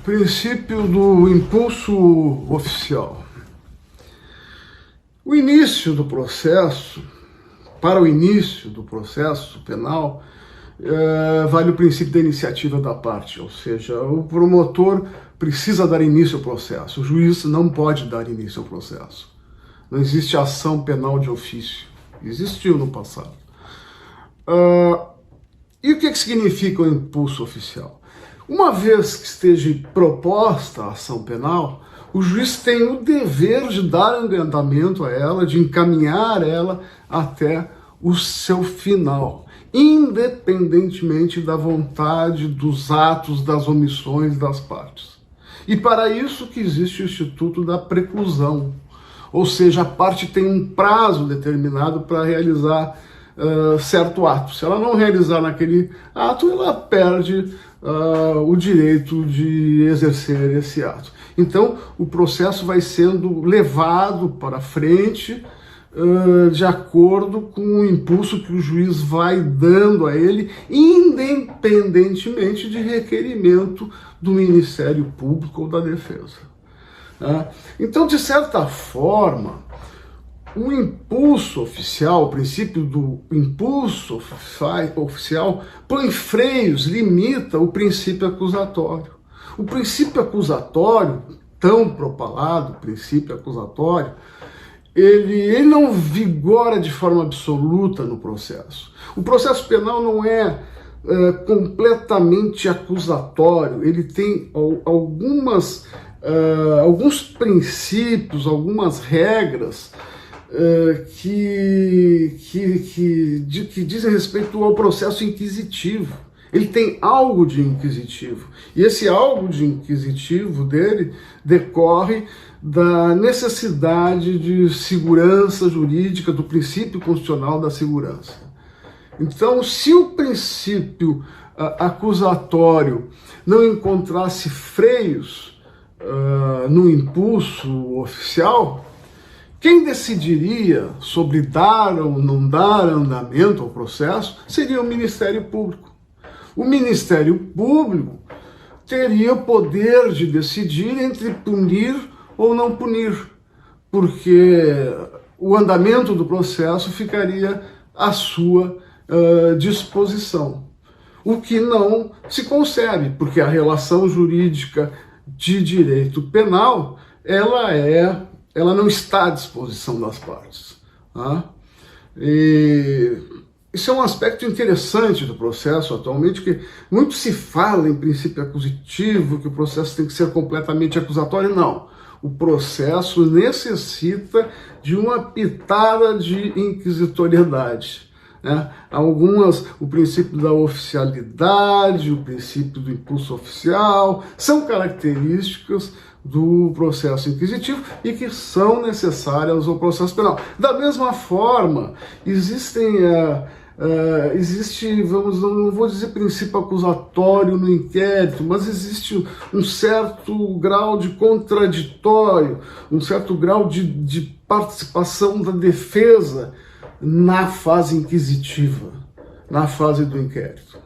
Princípio do impulso oficial. O início do processo, para o início do processo penal, vale o princípio da iniciativa da parte, ou seja, o promotor precisa dar início ao processo, o juiz não pode dar início ao processo. Não existe ação penal de ofício, existiu no passado. E o que significa o impulso oficial? Uma vez que esteja proposta a ação penal, o juiz tem o dever de dar andamento a ela, de encaminhar ela até o seu final, independentemente da vontade, dos atos, das omissões das partes. E para isso que existe o Instituto da Preclusão, ou seja, a parte tem um prazo determinado para realizar certo ato. Se ela não realizar naquele ato, ela perde o direito de exercer esse ato. Então, o processo vai sendo levado para frente de acordo com o impulso que o juiz vai dando a ele, independentemente de requerimento do Ministério Público ou da Defesa. Então, de certa forma, o impulso oficial, o princípio do impulso oficial, põe freios, limita o princípio acusatório. O princípio acusatório, tão propalado, princípio acusatório, ele não vigora de forma absoluta no processo. O processo penal não é completamente acusatório, ele tem alguns princípios, algumas regras que dizem respeito ao processo inquisitivo. Ele tem algo de inquisitivo. E esse algo de inquisitivo dele decorre da necessidade de segurança jurídica, do princípio constitucional da segurança. Então, se o princípio acusatório não encontrasse freios no impulso oficial, quem decidiria sobre dar ou não dar andamento ao processo seria o Ministério Público. O Ministério Público teria o poder de decidir entre punir ou não punir, porque o andamento do processo ficaria à sua disposição. O que não se concebe, porque a relação jurídica de direito penal, ela não está à disposição das partes. Isso é um aspecto interessante do processo atualmente, que muito se fala em princípio acusativo, que o processo tem que ser completamente acusatório. Não. O processo necessita de uma pitada de inquisitoriedade. O princípio da oficialidade, o princípio do impulso oficial, são características do processo inquisitivo e que são necessárias ao processo penal. Da mesma forma, existe, não vou dizer princípio acusatório no inquérito, mas existe um certo grau de contraditório, um certo grau de participação da defesa na fase inquisitiva, na fase do inquérito.